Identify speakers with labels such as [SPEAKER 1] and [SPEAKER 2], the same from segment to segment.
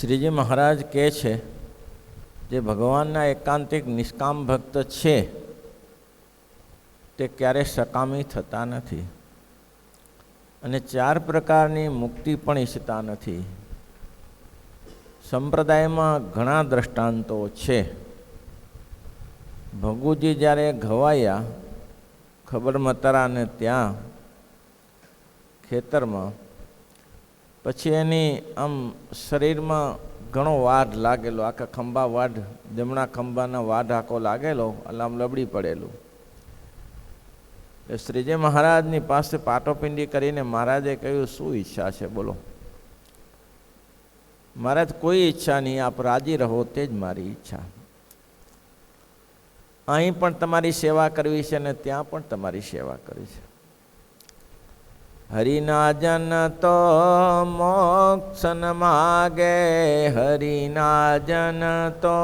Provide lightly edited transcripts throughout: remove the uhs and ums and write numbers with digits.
[SPEAKER 1] શ્રીજી મહારાજ કહે છે જે ભગવાનના એકાંતિક નિષ્કામ ભક્ત છે તે ક્યારે સકામી થતા નથી અને 4 પ્રકારની મુક્તિ પણ ઈચ્છતા નથી. સંપ્રદાયમાં ઘણા દ્રષ્ટાંતો છે. ભગુજી જ્યારે ઘવાયા ખબરમતરાને ત્યાં ખેતરમાં, પછી એની આમ શરીરમાં ઘણો વાઢ લાગેલો, આખા ખંભા વાઢ, જમણા ખંભાના વાઢ આખો લાગેલો, એટલે આમ લબડી પડેલું. શ્રીજી મહારાજની પાસે પાટોપિંડી કરીને મહારાજે કહ્યું, શું ઈચ્છા છે બોલો? મહારાજ, કોઈ ઈચ્છા નહીં, આપ રાજી રહો તે જ મારી ઈચ્છા. અહીં પણ તમારી સેવા કરવી છે ને ત્યાં પણ તમારી સેવા કરવી છે. હરિના જન તો મોક્ષ ન માગે, હરિના જન તો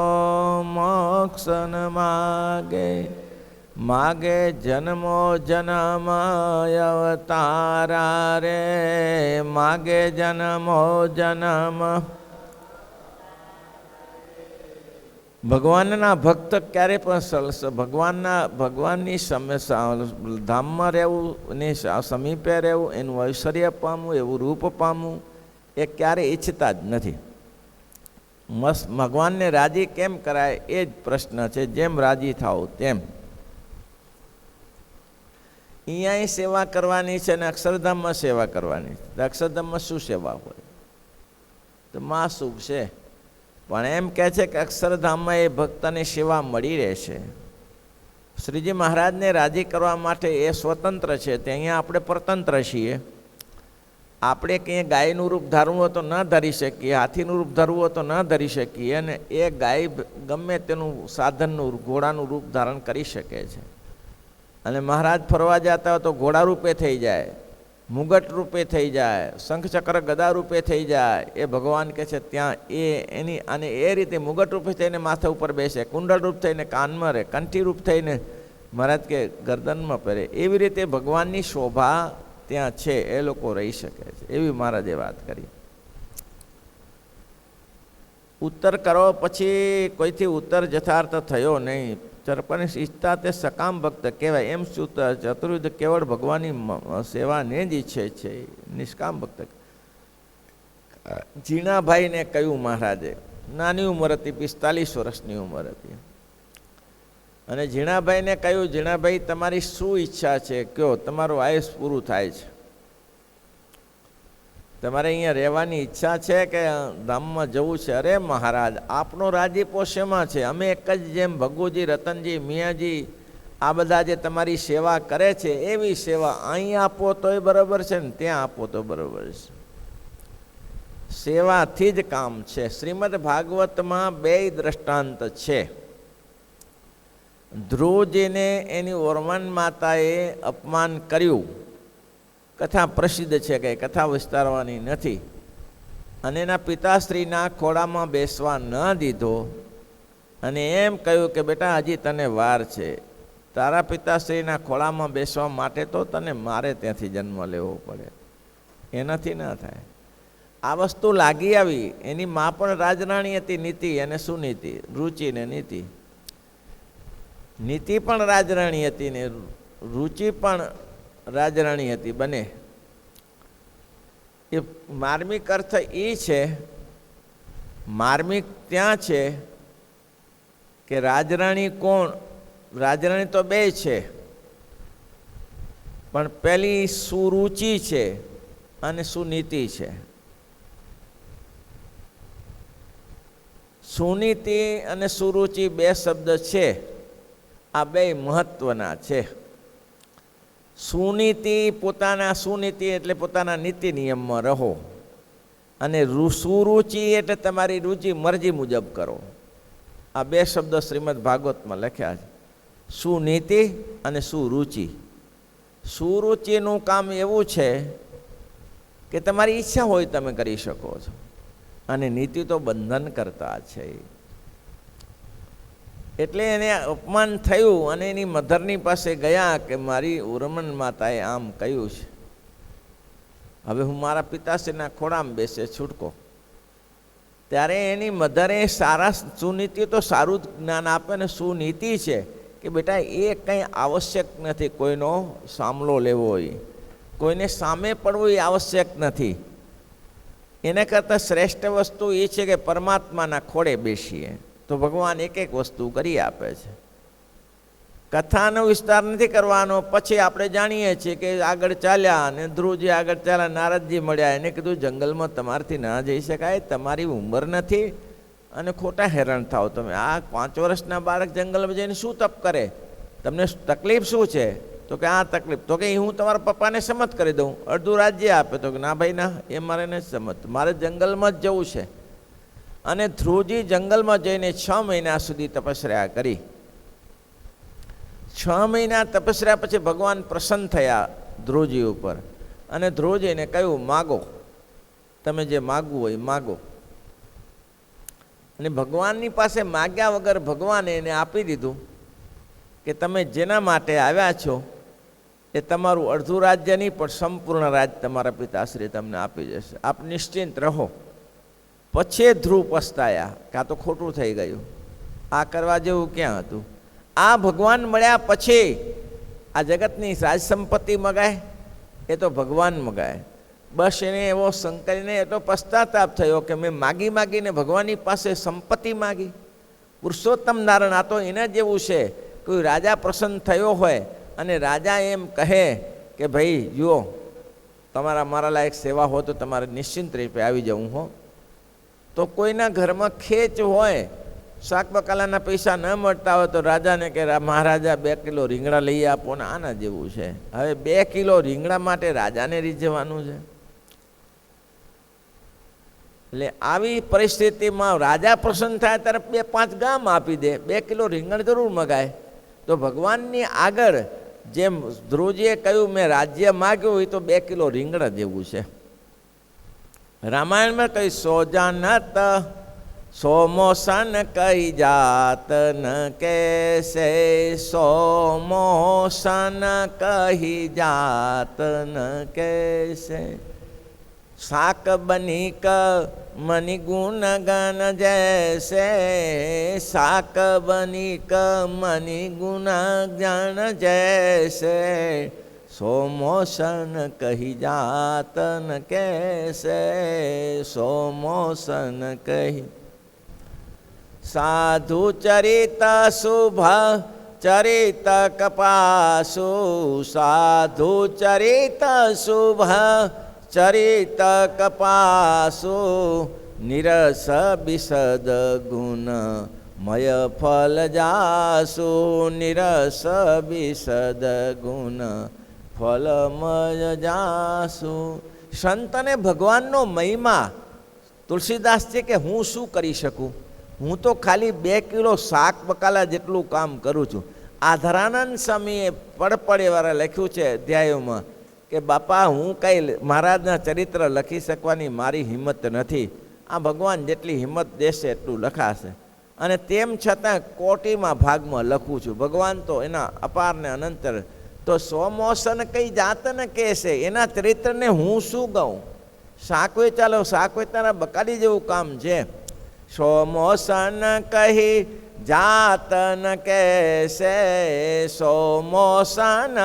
[SPEAKER 1] મોક્ષ ન માગે, માગે જન્મો જન્મ અવતારા રે, માગે જન્મો જન્મ. ભગવાનના ભક્ત ક્યારે પણ ભગવાનની ધામમાં રહેવું, એની સમીપે રહેવું, એનું ઐશ્વર્ય પામવું, એવું રૂપ પામવું એ ક્યારે ઈચ્છતા જ નથી. ભગવાનને રાજી કેમ કરાય એ જ પ્રશ્ન છે. જેમ રાજી થાવ તેમ. અહીંયા સેવા કરવાની છે ને અક્ષરધામમાં સેવા કરવાની છે. અક્ષરધામમાં શું સેવા હોય? તો મા સુખ છે. પણ એમ કહે છે કે અક્ષરધામમાં એ ભક્તની સેવા મળી રહેશે. શ્રીજી મહારાજને રાજી કરવા માટે એ સ્વતંત્ર છે, તે અહીંયા આપણે પરતંત્ર છીએ. આપણે ક્યાંય ગાયનું રૂપ ધારવું હોય તો ન ધરી શકીએ, હાથીનું રૂપ ધરવું હોય તો ન ધરી શકીએ, અને એ ગાય ગમે તેનું સાધનનું, ઘોડાનું રૂપ ધારણ કરી શકે છે. અને મહારાજ ફરવા જતા હોય તો ઘોડા રૂપે થઈ જાય, મુગટ રૂપે થઈ જાય, શંખચક્ર ગદા રૂપે થઈ જાય. એ ભગવાન કહે છે ત્યાં એની અને એ રીતે મુગટ રૂપે થઈને માથા ઉપર બેસે, કુંડળ રૂપ થઈને કાનમાં રહે, કંઠી રૂપ થઈને મહારાજ કે ગરદનમાં પહેરે. એવી રીતે ભગવાનની શોભા ત્યાં છે, એ લોકો રહી શકે છે. એવી મહારાજે વાત કરી. ઉત્તર કરો પછી કોઈથી ઉત્તર જથાર્થ થયો નહીં. ચરપની ઈચ્છતા તે સકામ ભક્ત કહેવાય. એમ શું? ચતુર્વિધ કેવળ ભગવાનની સેવાને જ ઈચ્છે છે, નિષ્કામ ભક્ત. ઝીણાભાઈને કહ્યું મહારાજે, નાની ઉંમર હતી, 45 વર્ષની ઉંમર હતી, અને ઝીણાભાઈને કહ્યું, ઝીણાભાઈ તમારી શું ઈચ્છા છે કયો, તમારું આયુષ પૂરું થાય છે, તમારે અહીંયા રહેવાની ઈચ્છા છે કે ધામમાં જવું છે? અરે મહારાજ, આપનો રાજીપો શેમાં છે? અમે એક જ, જેમ ભગુજી, રતનજી, મિયાજી આ બધા જે તમારી સેવા કરે છે એવી સેવા અહીં આપો તોય બરાબર છે ને ત્યાં આપો તો બરાબર છે. સેવાથી જ કામ છે. શ્રીમદ ભાગવતમાં 2 દ્રષ્ટાંત છે. ધ્રુવજીને એની ઓરમાન માતાએ અપમાન કર્યું. કથા પ્રસિદ્ધ છે, કે કથા વિસ્તારવાની નથી. અને એના પિતાશ્રીના ખોળામાં બેસવા ન દીધો અને એમ કહ્યું કે બેટા હજી તને વાર છે, તારા પિતાશ્રીના ખોળામાં બેસવા માટે તો તને મારે ત્યાંથી જન્મ લેવો પડે, એનાથી ન થાય. આ વસ્તુ લાગી આવી. એની મા પણ રાજરાણી હતી, નીતિ અને સુનીતિ, રુચિ ને નીતિ. નીતિ પણ રાજરાણી હતી ને રુચિ પણ રાજરાણી હતી, બને. એ માર્મિક અર્થ એ છે, માર્મિક ત્યાં છે કે રાજરાણી કોણ? રાજરાણી તો 2 છે, પણ પેલી સુરુચિ છે અને સુનીતિ છે. સુનીતિ અને સુરુચિ 2 શબ્દ છે. આ 2 મહત્વના છે. સુનીતિ એટલે પોતાના નીતિ નિયમમાં રહો, અને સુરુચિ એટલે તમારી રુચિ મરજી મુજબ કરો. આ 2 શબ્દ શ્રીમદ ભાગવતમાં લખ્યા છે, સુનીતિ અને સુરુચિ. સુરુચિનું કામ એવું છે કે તમારી ઈચ્છા હોય તમે કરી શકો છો, અને નીતિ તો બંધન કરતા છે. એટલે એને અપમાન થયું અને એની મધરની પાસે ગયા કે મારી ઉરમન માતાએ આમ કહ્યું છે, હવે હું મારા પિતાશ્રીના ખોળામાં બેસે છૂટકો. ત્યારે એની મધરે સારા સુનીતિ તો સારું જ્ઞાન આપે ને સુનીતિ છે કે બેટા એ કંઈ આવશ્યક નથી કોઈનો સામલો લેવો હોય, કોઈને સામે પડવું એ આવશ્યક નથી. એને કરતાં શ્રેષ્ઠ વસ્તુ એ છે કે પરમાત્માના ખોળે બેસીએ તો ભગવાન એક એક વસ્તુ કરી આપે છે. કથાનો વિસ્તાર નથી કરવાનો. પછી આપણે જાણીએ છીએ કે આગળ ચાલ્યા અને ધ્રુવજી આગળ ચાલ્યા, નારદજી મળ્યા, એને કીધું જંગલમાં તમારાથી ના જઈ શકાય, તમારી ઉંમર નથી અને ખોટા હેરાન થાવ તમે. આ 5 વર્ષના બાળક જંગલમાં જઈને શું તપ કરે, તમને તકલીફ શું છે? તો કે આ તકલીફ, તો કે હું તમારા પપ્પાને સમત કરી દઉં, અડધું રાજ્ય આપે. તો કે ના ભાઈ ના, એ મારે નથી સમત, મારે જંગલમાં જ જવું છે. અને ધ્રુવજી જંગલમાં જઈને 6 મહિના સુધી તપસ્યા કરી. 6 મહિના તપસ્યા પછી ભગવાન પ્રસન્ન થયા ધ્રુવજી ઉપર અને ધ્રુવજીને કહ્યું માગો, તમે જે માગવું હોય માગો. અને ભગવાનની પાસે માગ્યા વગર ભગવાને એને આપી દીધું કે તમે જેના માટે આવ્યા છો એ તમારું અડધું રાજ્ય નહીં પણ સંપૂર્ણ રાજ્ય તમારા પિતાશ્રી તમને આપી જશે, આપ નિશ્ચિંત રહો. પછી ધ્રુવ પસ્તાયા કે આ તો ખોટું થઈ ગયું, આ કરવા જેવું ક્યાં હતું. આ ભગવાન મળ્યા પછી આ જગતની રાજ સંપત્તિ મગાય એ તો ભગવાન મગાય. બસ એને એવો સંકળીને એટલો પશ્ચાતાપ થયો કે મેં માગી માગીને ભગવાનની પાસે સંપત્તિ માગી. પુરુષોત્તમ નારાયણ આ તો એના જેવું છે. કોઈ રાજા પ્રસન્ન થયો હોય અને રાજા એમ કહે કે ભાઈ જુઓ તમારા મારા લાયક સેવા હોય તો તમારે નિશ્ચિંત રૂપે આવી જવું હો. તો કોઈના ઘરમાં ખેંચ હોય, શાક બકાલાના પૈસા ન મળતા હોય તો રાજાને કે મહારાજા 2 કિલો રીંગણા લઈ આપો ને. આના જેવું છે. હવે 2 કિલો રીંગણા માટે રાજાને રીઝવવાનું છે. એટલે આવી પરિસ્થિતિમાં રાજા પ્રસન્ન થાય ત્યારે 2-5 ગામ આપી દે, 2 કિલો રીંગણ જરૂર મગાય. તો ભગવાનની આગળ જેમ ધ્રુવજીએ કહ્યું મેં રાજ્ય માગ્યું હોય તો 2 કિલો રીંગણા જેવું છે. રામાયણમાં કહી 100 જાનત સોમોસન કઈ જાત ન કેસે, સોમોસન કહી જાત ન કેસે. શાક બનીક મની ગુણ ગન જૈસે, શાક બનીક મની ગુણ ગણ જૈસે, સોમોસન કહી જાત ન કેસે, સોમોસન કહી. સાધુ ચરિત શુભ ચરિત કપાસુ, સાધુ ચરિત શુભ ચરિત કપાસુ, નિરસ બિસદ ગુણ મય ફલ જાસુ, નિરસ બિસદ ગુણ ફલમય જાસુ. સંતને ભગવાનનો મહિમા તુલસીદાસજી કે હું શું કરી શકું, હું તો ખાલી 2 કિલો શાક બકાલા જેટલું કામ કરું છું. આધારાનંદ સ્વામીએ પડવાળા લખ્યું છે અધ્યાયોમાં કે બાપા હું કંઈ મહારાજના ચરિત્ર લખી શકવાની મારી હિંમત નથી, આ ભગવાન જેટલી હિંમત દેશે એટલું લખાશે. અને તેમ છતાં કોટીમાં ભાગમાં લખું છું. ભગવાન તો એના અપાર ને અનંતર. તો સોમોસન કઈ જાત ન કહેશે, એના ચરિત્રને હું શું કહું. શાકવે ચાલો શાકવે તારા બકાલી જેવું કામ છે. સોમોસન કહી જાત ન કહેશે, સોમોસન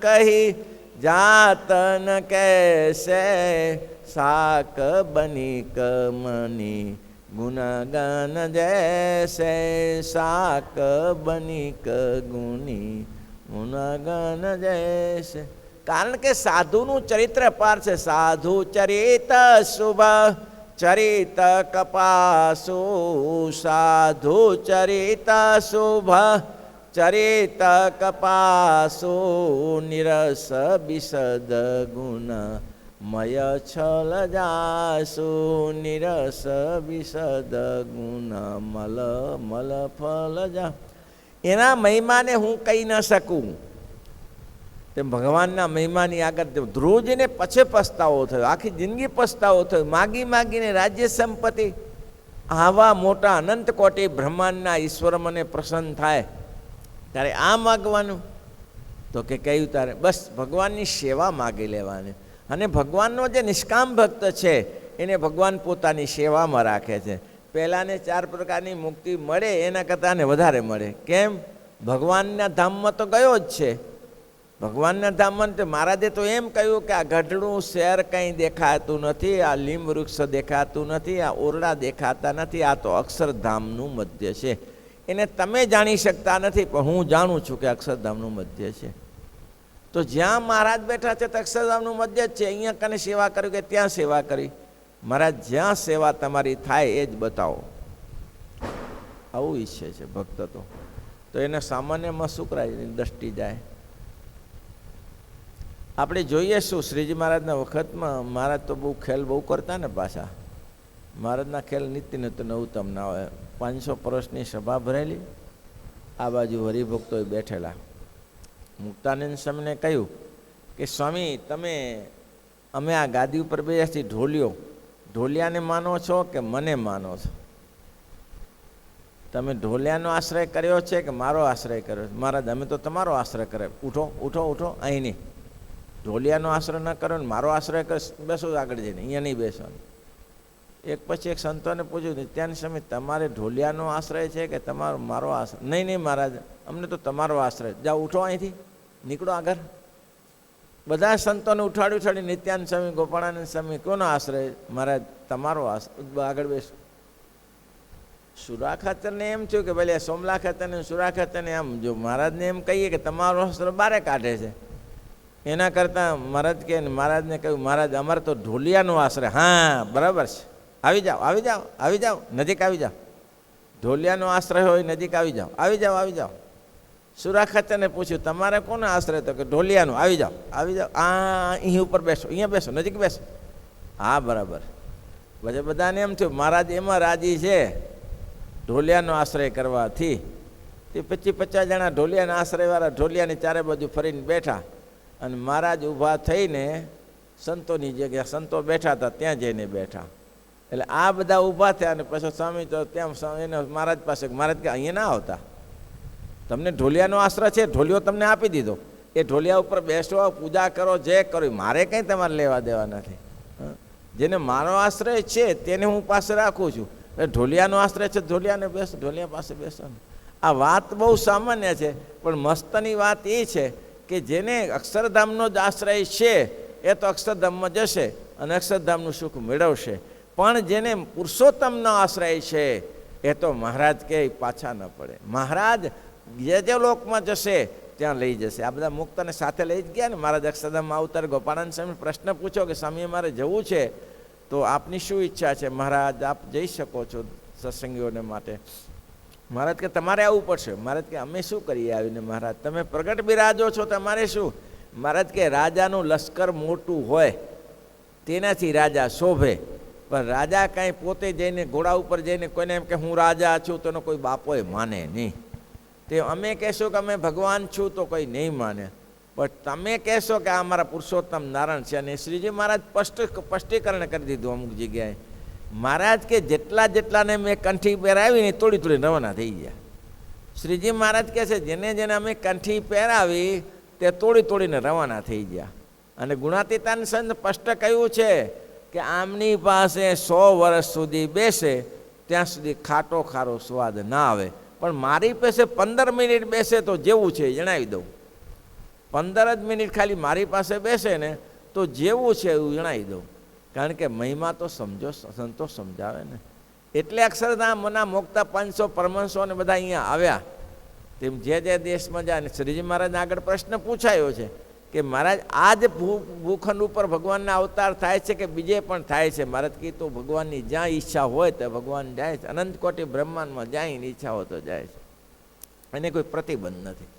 [SPEAKER 1] કહી જાત ન કૈસે, શાક બનીક મની ગુણગન જૈસે, શાક બનીક ગુણી ગુણગન જૈસે. કારણ કે સાધુનું ચરિત્ર અપાર છે. સાધુ ચરિત શુભ ચરિત કપાસુ, સાધુ ચરિત શુભ ચરિત કપાસુ, નિરસ બિસદ ગુણ મય છલ જાસુ, નિરસ બિસદ ગુણ મલ મલ ફલ જા. એના મહિમાને હું કહી ન શકું તેમ ભગવાનના મહિમાની આગળ ધ્રુવજીને પછી પસ્તાવો થયો, આખી જિંદગી પસ્તાવો થયો. માગી માગીને રાજ્ય સંપત્તિ, આવા મોટા અનંત કોટી બ્રહ્માંડના ઈશ્વર મને પ્રસન્ન થાય ત્યારે આ માગવાનું. તો કે કહ્યું તારે બસ ભગવાનની સેવા માગી લેવાની. અને ભગવાનનો જે નિષ્કામ ભક્ત છે એને ભગવાન પોતાની સેવામાં રાખે છે. પહેલાંને 4 પ્રકારની મુક્તિ મળે એના કરતાં ને વધારે મળે. કેમ? ભગવાનના ધામમાં તો ગયો જ છે. ભગવાનના ધામમાં તો મહારાજે તો એમ કહ્યું કે આ ગઢડું શહેર કંઈ દેખાતું નથી, આ લીંબ વૃક્ષ દેખાતું નથી, આ ઓરડા દેખાતા નથી, આ તો અક્ષરધામનું મધ્ય છે. એને તમે જાણી શકતા નથી, પણ હું જાણું છું કે અક્ષરધામનું મધ્ય છે. તો જ્યાં મહારાજ બેઠા છે તો અક્ષરધામનું મધ્ય જ છે. અહીંયા કને સેવા કરી કે ત્યાં સેવા કરી? મહારાજ જ્યાં સેવા તમારી થાય એ જ બતાવો, આવું ઈચ્છે છે ભક્ત. તો એને સામાન્યમાં શું કરાય? દ્રષ્ટિ જાય. આપણે જોઈએ શું શ્રીજી મહારાજના વખતમાં મહારાજ તો બહુ ખેલ બહુ કરતા ને. પાછા મહારાજના ખેલ નીતિ નવતમ ના હોય. 500 વર્ષની સભા ભરેલી, આ બાજુ હરિભક્તોએ બેઠેલા. મુક્તાનંદ સ્વામીને કહ્યું કે સ્વામી તમે અમે આ ગાદી ઉપર બેસ્યા છીએ, ઢોલિયાને માનો છો કે મને માનો છો? તમે ઢોલિયાનો આશ્રય કર્યો છે કે મારો આશ્રય કર્યો છે? મહારાજ અમે તો તમારો આશ્રય કરે. ઉઠો ઉઠો ઉઠો, અહીં નહીં. ઢોલિયાનો આશ્રય ન કરો ને મારો આશ્રય કરે, બેસો આગળ જઈને, અહીંયા નહીં બેસવાનું. એક પછી એક સંતોને પૂછ્યું, નિત્યાનંદ સ્વામી તમારે ઢોલિયાનો આશ્રય છે કે તમારો મારો આશ્રય? નહીં નહીં મહારાજ, અમને તો તમારો આશ્રય. જાઓ ઉઠો અહીંથી, નીકળો આગળ. બધા સંતોને ઉઠાડી નિત્યાનંદ સ્વામી, ગોપાળાનંદ સ્વામી કોનો આશ્રય? મહારાજ તમારો આશ્રય, આગળ બેસો. સુરા ખાતરને એમ થયું કે ભલે સોમલા ખાતરને સુરા ખાતરને આમ જો મહારાજને એમ કહીએ કે તમારો આશ્રય બારે કાઢે છે, એના કરતાં મહારાજ કે મહારાજને કહ્યું મહારાજ અમારે તો ઢોલિયાનો આશ્રય. હા બરાબર છે, આવી જાઓ આવી જાઓ આવી જાઓ, નજીક આવી જાઓ. ઢોલિયાનો આશ્રય હોય નજીક આવી જાઓ, આવી જાઓ આવી જાઓ. સુરા ખાતરને પૂછ્યું તમારે કોનો આશ્રય? તો કે ઢોલિયાનો. આવી જાઓ આવી જાઓ, અહીં ઉપર બેસો, અહીંયા બેસો, નજીક બેસો. હા બરાબર. પછી બધાને એમ થયું મહારાજ એમાં રાજી છે ઢોલિયાનો આશ્રય કરવાથી. તે 50 જણા ઢોલિયાના આશ્રયવાળા ઢોલિયાની ચારે બાજુ ફરીને બેઠા, અને મહારાજ ઊભા થઈને સંતોની જગ્યા, સંતો બેઠા હતા ત્યાં જઈને બેઠા. એટલે આ બધા ઊભા થયા, અને પછી સ્વામી તો ત્યાં એને મહારાજ પાસે, મહારાજ કે અહીંયા ના આવતા, તમને ઢોલિયાનો આશ્રય છે, ઢોલિયો તમને આપી દીધો, એ ઢોલિયા ઉપર બેસો, પૂજા કરો, જે કરો, મારે કંઈ તમારે લેવા દેવા નથી. જેને મારો આશ્રય છે તેને હું પાસે રાખું છું. ઢોલિયાનો આશ્રય છે, ઢોલિયાને બેસો, ઢોલિયા પાસે બેસો. આ વાત બહુ સામાન્ય છે, પણ મસ્તની વાત એ છે કે જેને અક્ષરધામનો જ આશ્રય છે એ તો અક્ષરધામમાં જશે અને અક્ષરધામનું સુખ મેળવશે. પણ જેને પુરુષોત્તમનો આશ્રય છે એ તો મહારાજ કે પાછા ન પડે. મહારાજ જે લોકમાં જશે ત્યાં લઈ જશે. આ બધા મુક્તને સાથે લઈ જ ગયા ને. મહારાજ અક્ષરધામમાં આવતા ગોપાળાનંદ સ્વામી પ્રશ્ન પૂછો કે સ્વામી અમારે જવું છે તો આપની શું ઈચ્છા છે? મહારાજ આપ જઈ શકો છો સત્સંગીઓને માટે. મહારાજ કે તમારે આવવું પડશે. મહારાજ કે અમે શું કરીએ આવીને? મહારાજ તમે પ્રગટ બિરાજો છો, તમારે શું? મહારાજ કે રાજાનું લશ્કર મોટું હોય તેનાથી રાજા શોભે, પણ રાજા કાંઈ પોતે જઈને ઘોડા ઉપર જઈને કોઈને એમ કે હું રાજા છું તો કોઈ બાપોએ માને નહીં. તે અમે કહેશો કે અમે ભગવાન છું તો કોઈ નહીં માને, પણ તમે કહેશો કે આ અમારા પુરુષોત્તમ નારાયણ છે. અને શ્રીજી મહારાજ સ્પષ્ટીકરણ કરી દીધું અમુક જગ્યાએ. મહારાજ કે જેટલાને મેં કંઠી પહેરાવીને તોડી રવાના થઈ ગયા. શ્રીજી મહારાજ કહે છે જેને અમે કંઠી પહેરાવી તે તોડીને રવાના થઈ ગયા. અને ગુણાતીતાન સંત સ્પષ્ટ કહ્યું છે કે આમની પાસે 100 વર્ષ સુધી બેસે ત્યાં સુધી ખાટો ખારો સ્વાદ ના આવે, પણ મારી પાસે 15 મિનિટ બેસે તો જેવું છે જણાવી દઉં. 15 જ મિનિટ ખાલી મારી પાસે બેસે ને તો જેવું છે એવું જણાવી દઉં. કારણ કે મહિમા તો સમજો, સંતો સમજાવે ને. એટલે અક્ષરધામના મોકતા 500 પરમહંસો ને બધા અહીંયા આવ્યા. તેમ જે દેશમાં જાય ને શ્રીજી મહારાજ આગળ પ્રશ્ન પૂછાયો છે કે મહારાજ આ જ ભૂખંડ ઉપર ભગવાનના અવતાર થાય છે કે બીજે પણ થાય છે? મહારાજ કીધું ભગવાનની જ્યાં ઈચ્છા હોય તો ભગવાન જાય છે. અનંત કોટી બ્રહ્માંડમાં જ્યાં ઈચ્છા હોય તો જાય છે. એને કોઈ પ્રતિબંધ નથી.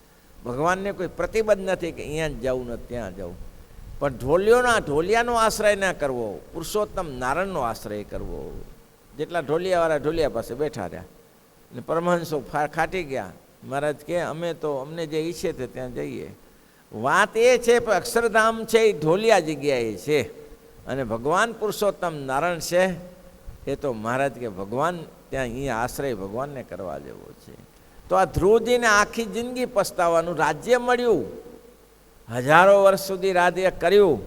[SPEAKER 1] ભગવાનને કોઈ પ્રતિબંધ નથી કે અહીંયા જ જવું નથી ત્યાં જવું. પણ ઢોલિયાનો આશ્રય ના કરવો, પુરુષોત્તમ નારાયણનો આશ્રય કરવો. જેટલા ઢોલિયાવાળા ઢોલિયા પાસે બેઠા રહ્યા ને પરમહંસો ખાટી ગયા. મહારાજ કે અમે તો અમને જે ઈચ્છે તે ત્યાં જઈએ. વાત એ છે અક્ષરધામ છે એ ઢોલિયા જગ્યાએ છે, અને ભગવાન પુરુષોત્તમ નારાયણ છે એ તો મહારાજ કે ભગવાન ત્યાં અહીંયા આશ્રય ભગવાનને કરવા જેવો છે. તો આ ધ્રુવજીને આખી જિંદગી પસ્તાવાનું રાજ્ય મળ્યું, હજારો વર્ષ સુધી રાજ્ય કર્યું,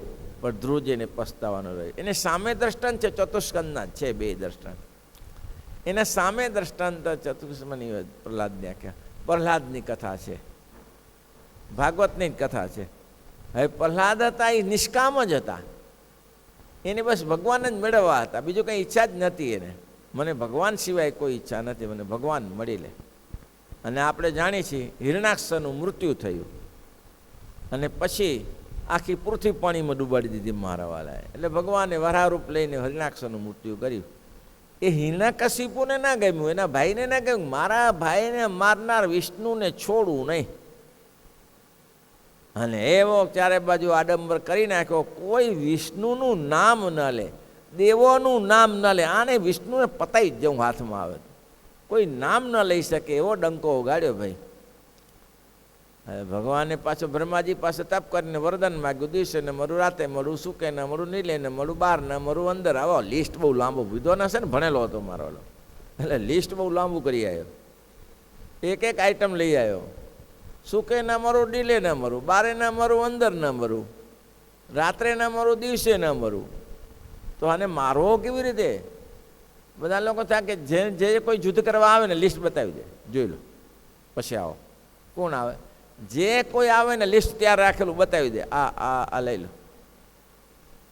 [SPEAKER 1] પણ ધ્રુવજીને પસ્તાવાનો રહ્યો. એને સામે દ્રષ્ટાંત છે, ચતુષ્કંદના છે બે દ્રષ્ટાંત. એના સામે દ્રષ્ટાંત ચતુષ્કંદની પ્રહલાદને આખ્યા. પ્રહલાદની કથા છે, ભાગવતની જ કથા છે. હવે પ્રહલાદ હતા એ નિષ્કામ જ હતા, એને બસ ભગવાન જ મેળવવા હતા, બીજું કંઈ ઈચ્છા જ નથી એને. મને ભગવાન સિવાય કોઈ ઈચ્છા નથી, મને ભગવાન મળી લે. અને આપણે જાણીએ છીએ હિરણાક્ષનું મૃત્યુ થયું અને પછી આખી પૃથ્વી પાણીમાં ડૂબાડી દીધી મારાવાલાએ. એટલે ભગવાને વરાહરૂપ લઈને હિરણાક્ષનું મૃત્યુ કર્યું. એ હિરણ્યકશિપુને ના ગમ્યું, એના ભાઈને ના ગમ્યું, મારા ભાઈને મારનાર વિષ્ણુને છોડવું નહીં. અને એવો ચારે બાજુ આડંબર કરી નાખ્યો, કોઈ વિષ્ણુનું નામ ન લે, દેવોનું નામ ન લે. આને વિષ્ણુને પતાવી જ જવું હાથમાં આવે, કોઈ નામ ન લઈ શકે એવો ડંકો ઉગાડ્યો ભાઈ. હવે ભગવાને પાછો બ્રહ્માજી પાસે તપ કરીને વરદાન માગ્યું, દિવસે ને મળું, રાતે મળું, સુકે ને મળું, નીલે ને મળું, બહાર ને મળું, અંદર આવો. લિસ્ટ બહુ લાંબુ, વિદ્વાનો છે ને, ભણેલો હતો મારો, એટલે લિસ્ટ બહુ લાંબુ કરી આવ્યો. એક એક આઈટમ લઈ આવ્યો. સુકે ના મરું, ડીલે ના મરું, બારે ના મરું, અંદર ના મરું, રાત્રે ના મરું, દિવસે ના મરું. તો આને મારવો કેવી રીતે? બધા લોકો થાય કે જે કોઈ યુદ્ધ કરવા આવે ને લિસ્ટ બતાવી દે, જોઈ લો પછી આવો. કોણ આવે? જે કોઈ આવે ને લિસ્ટ તૈયાર રાખેલું બતાવી દે, આ લઈ લો,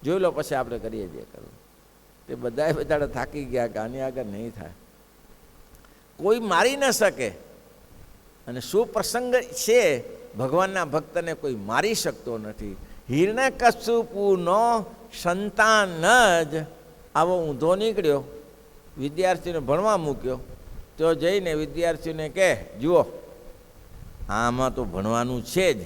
[SPEAKER 1] જોઈ લો, પછી આપણે કરીએ જે કરવું. તે બધાએ બધા થાકી ગયા કે આની આગળ નહીં થાય, કોઈ મારી ન શકે. અને શું પ્રસંગ છે, ભગવાનના ભક્તને કોઈ મારી શકતો નથી. હિરણ્યકશિપુનો સંતાન જ આવો ઊંધો નીકળ્યો, વિદ્યાર્થીને ભણવા મૂક્યો. તો જઈને વિદ્યાર્થીને કહે, જુઓ આમાં તો ભણવાનું છે જ,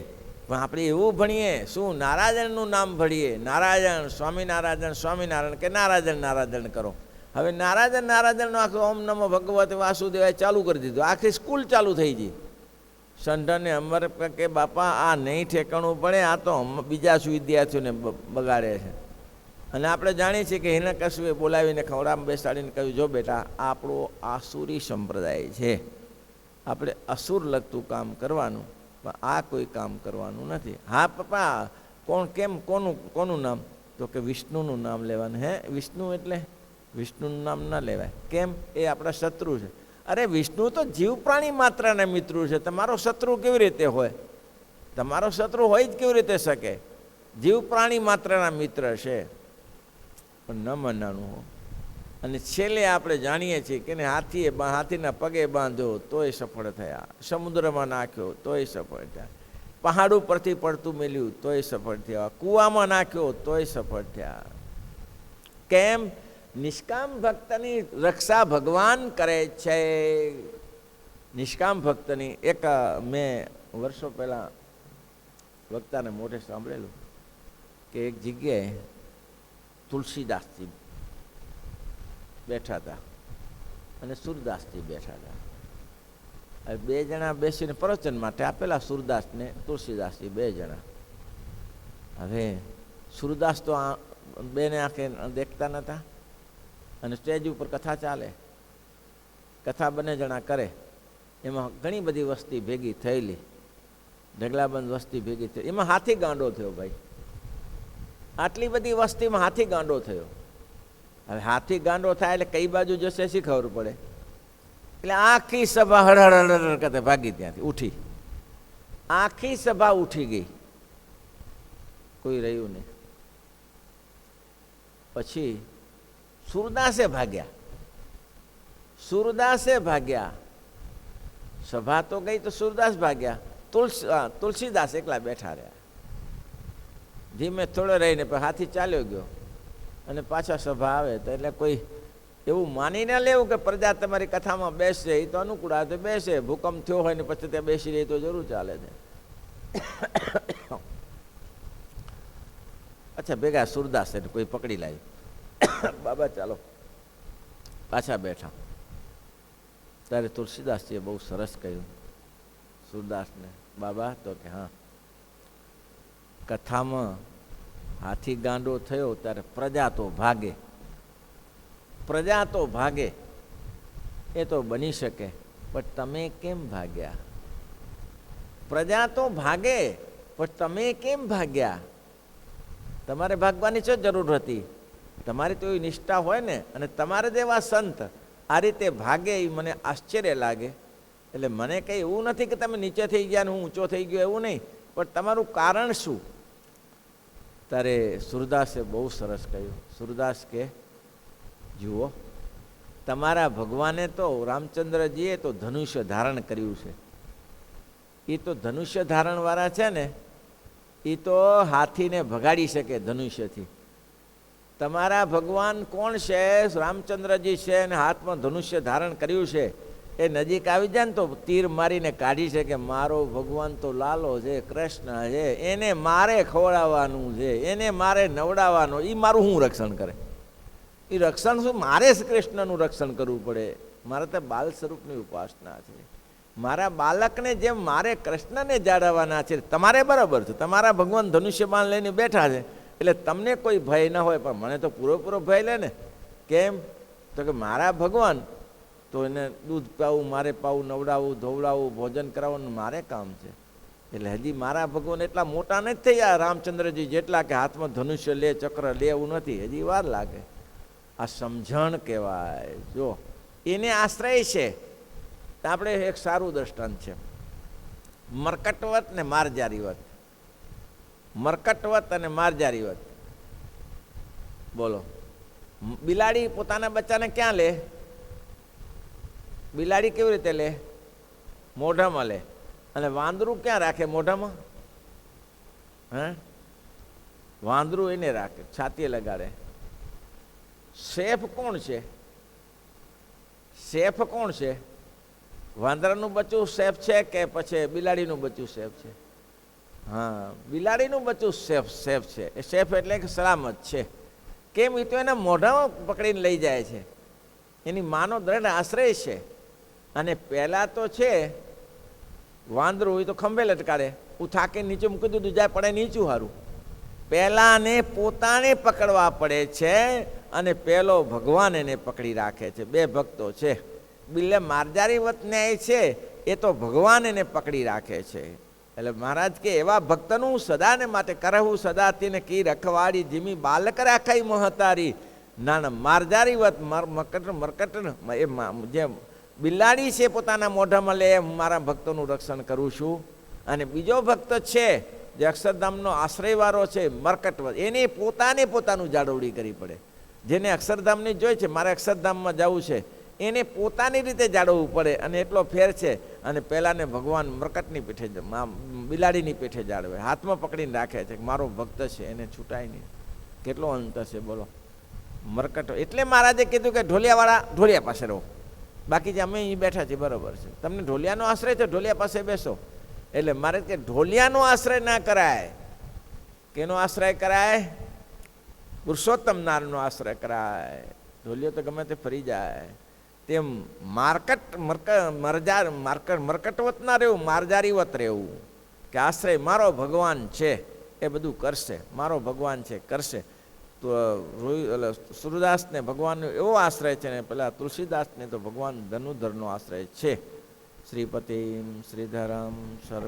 [SPEAKER 1] પણ આપણે એવું ભણીએ, શું નારાયણનું નામ ભણીએ, નારાયણ સ્વામિનારાયણ, સ્વામિનારાયણ કે નારાયણ નારાયણ કરો. હવે નારાયણ નારાયણનો આખો ઓમ નમો ભગવતે વાસુદેવાય ચાલુ કરી દીધું, આખી સ્કૂલ ચાલુ થઈ ગઈ. સંઢને અમર કે બાપા આ નહીં ઠેકાણું પડે, આ તો બીજા વિદ્યાર્થીઓને બગાડે છે. અને આપણે જાણીએ છીએ કે હિરણ્યકશિપુએ બોલાવીને ખવડામાં બેસાડીને કહ્યું, જો બેટા આપણો આસુરી સંપ્રદાય છે, આપણે અસુર લગતું કામ કરવાનું, પણ આ કોઈ કામ કરવાનું નથી. હા પપ્પા, કેમ, કોનું નામ? તો કે વિષ્ણુનું નામ લેવાનું. હે, વિષ્ણુ એટલે વિષ્ણુનું નામ ન લેવાય. કેમ? એ આપણા શત્રુ છે. અરે વિષ્ણુ તો જીવ પ્રાણી માત્રના મિત્ર છે, તમારો શત્રુ કેવી રીતે હોય? તમારો શત્રુ હોય જ કેવી રીતે શકે? જીવ પ્રાણી માત્રના મિત્ર છે, પણ ન મનાનું હો. અને છેલ્લે આપણે જાણીએ છીએ કે હાથીના પગે બાંધ્યો તોય સફળ થયા, સમુદ્રમાં નાખ્યો તોય સફળ થયા, પહાડ ઉપરથી પડતું મેલ્યું તોય સફળ થયા, કૂવામાં નાખ્યો તોય સફળ થયા. કેમ? નિષ્કામ ભક્તની રક્ષા ભગવાન કરે છે. નિષ્કામ ભક્તની એક મેં વર્ષો પહેલાં વક્તાને મોઢે સાંભળેલું કે એક જગ્યાએ તુલસીદાસજી બેઠા હતા અને સુરદાસજી બેઠા હતા. હવે બે જણા બેસીને પ્રવચન માટે આપેલા, સુરદાસને તુલસીદાસજી, બે જણા. હવે સુરદાસ તો બેને આંખે દેખતા નહોતા અને સ્ટેજ ઉપર કથા ચાલે, કથા બંને જણા કરે, એમાં ઘણી બધી વસ્તી ભેગી થયેલી, ઢગલાબંધ વસ્તી ભેગી થઈ, એમાં હાથી ગાંડો થયો ભાઈ. આટલી બધી વસ્તીમાં હાથી ગાંડો થયો. હવે હાથી ગાંડો થાય એટલે કઈ બાજુ જશે શી ખબર પડે? એટલે આખી સભા હળહળ કરતા ભાગી ત્યાંથી ઉઠી, આખી સભા ઉઠી ગઈ, કોઈ રહ્યું નહીં. પછી સુરદાસે ભાગ્યા, સભા તો ગઈ તો સુરદાસ ભાગ્યા, તુલસીદાસ એકલા બેઠા રહ્યા. ધીમે થોડો રહીને હાથી ચાલ્યો ગયો અને પાછા સભા આવે તો એટલે કોઈ એવું માની ના લેવું કે પ્રજા તમારી કથામાં બેસશે, એ તો અનુકૂળ આવે તો બેસે, ભૂકંપ થયો હોય ને પછી ત્યાં બેસી રહી તો જરૂર ચાલે છે. અચ્છા, ભેગા સુરદાસ એને કોઈ પકડી લાવી, બાબા ચાલો પાછા બેઠા. ત્યારે તુલસીદાસજીએ બહુ સરસ કહ્યું સુરદાસને, બાબા, તો કે હા, કથામાં હાથી ગાંડો થયો ત્યારે પ્રજા તો ભાગે, એ તો બની શકે, પણ તમે કેમ ભાગ્યા? પ્રજા તો ભાગે પણ તમે કેમ ભાગ્યા? તમારે ભાગવાની શું જરૂર હતી? તમારી તો એવી નિષ્ઠા હોય ને, અને તમારે જેવા સંત આ રીતે ભાગે એ મને આશ્ચર્ય લાગે. એટલે મને કંઈ એવું નથી કે તમે નીચે થઈ ગયા ને હું ઊંચો થઈ ગયો, એવું નહીં, પણ તમારું કારણ શું? ત્યારે સુરદાસે બહુ સરસ કહ્યું. સુરદાસ કે જુઓ, તમારા ભગવાને તો રામચંદ્રજીએ તો ધનુષ્ય ધારણ કર્યું છે. એ તો ધનુષ્ય ધારણવાળા છે ને, એ તો હાથીને ભગાડી શકે ધનુષ્યથી. તમારા ભગવાન કોણ છે? રામચંદ્રજી છે અને હાથમાં ધનુષ્ય ધારણ કર્યું છે. એ નજીક આવી જાય ને તો તીર મારીને કાઢી છે કે મારો ભગવાન તો લાલો છે, કૃષ્ણ છે, એને મારે ખવડાવવાનું છે, એને મારે નવડાવવાનો. એ મારું શું રક્ષણ કરે? એ રક્ષણ શું? મારે જ કૃષ્ણનું રક્ષણ કરવું પડે. મારે તો બાલ સ્વરૂપની ઉપાસના છે. મારા બાળકને જેમ મારે કૃષ્ણને જાળવવાના છે. તમારે બરાબર છે, તમારા ભગવાન ધનુષ્યબાણ લઈને બેઠા છે એટલે તમને કોઈ ભય ન હોય, પણ મને તો પૂરેપૂરો ભય લે ને. કેમ? તો કે મારા ભગવાન તો એને દૂધ પાવું, મારે પાવું, નવડાવવું, ધોવડાવવું, ભોજન કરાવવાનું મારે કામ છે. એટલે હજી મારા ભગવાન એટલા મોટા નથી થયા રામચંદ્રજી જેટલા કે હાથમાં ધનુષ્ય લે, ચક્ર લે, એવું નથી. હજી વાર લાગે. આ સમજણ કહેવાય. જો એને આશ્રય છે. આપણે એક સારું દ્રષ્ટાંત છે, મરકટવત ને મારજારીવત. મરકટવત અને મારજારીવત. બોલો, બિલાડી પોતાના બચ્ચાને ક્યાં લે? બિલાડી કેવી રીતે લે? મોઢામાં લે. અને વાંદરું ક્યાં રાખે? મોઢામાં. હે? વાંદરું એને રાખે, છાતીએ લગાડે. શેફ કોણ છે? શેફ કોણ છે? વાંદરાનું બચ્ચું શેફ છે કે પછી બિલાડીનું બચ્ચું શેફ છે? હા, બિલાડીનું બચ્ચું શેફ છે. એ શેફ એટલે કે સલામત છે. કેમ? એ તો એના મોઢામાં પકડીને લઈ જાય છે. એની માનો દ્રઢ આશ્રય છે. અને પહેલાં તો છે વાંદરું, એ તો ખંભે લટકાડે, હું થાકે નીચે મૂકી દીધું, જાય પડે નીચું. સારું, પહેલાને પોતાને પકડવા પડે છે અને પહેલો ભગવાન એને પકડી રાખે છે. બે ભક્તો છે. બિલ્લે મારજારીવત ન્યાય છે, એ તો ભગવાન એને પકડી રાખે છે. એટલે મહારાજ કે એવા ભક્તનું સદાને માટે કરવું સદા તેને કી રખવાડી, જીમી બાલક રાખાઈ મહતારી. ના ના, મારજારીવત મરકટ એ જે બિલાડી છે પોતાના મોઢામાં લે, હું મારા ભક્તોનું રક્ષણ કરું છું. અને બીજો ભક્ત છે જે અક્ષરધામનો આશ્રયવાળો છે, મરકટવત, એને પોતાનું જાળવણી કરવી પડે. જેને અક્ષરધામની જોઈ છે, મારે અક્ષરધામમાં જવું છે, એને પોતાની રીતે જાળવવું પડે. અને એટલો ફેર છે. અને પહેલાંને ભગવાન મરકટની પીઠે, બિલાડીની પીઠે જાળવે, હાથમાં પકડીને રાખે છે. મારો ભક્ત છે, એને છૂટાય નહીં. કેટલો અંતર છે બોલો. મરકટ એટલે મહારાજે કીધું કે ઢોલિયાવાળા ઢોલિયા પાસે રહો. બાકી જે અમે અહીં બેઠા છીએ બરાબર છે, તમને ઢોલિયાનો આશ્રય છે, ઢોલિયા પાસે બેસો. એટલે મારે કે ઢોલિયાનો આશ્રય ના કરાય. કેનો આશ્રય કરાય? પુરુષોત્તમ નારાયણનો આશ્રય કરાય. ઢોલિયો તો ગમે તે ફરી જાય. તેમ મરકટવત ના રહેવું, મારજારીવત રહેવું. કે આશ્રય મારો ભગવાન છે, એ બધું કરશે. મારો ભગવાન છે, કરશે. તો સુરદાસને ભગવાનનો એવો આશ્રય છે ને પેલા તુલસીદાસને તો ભગવાન ધનુધરનો આશ્રય છે. શ્રીપતિમ શ્રીધરમ સર્વ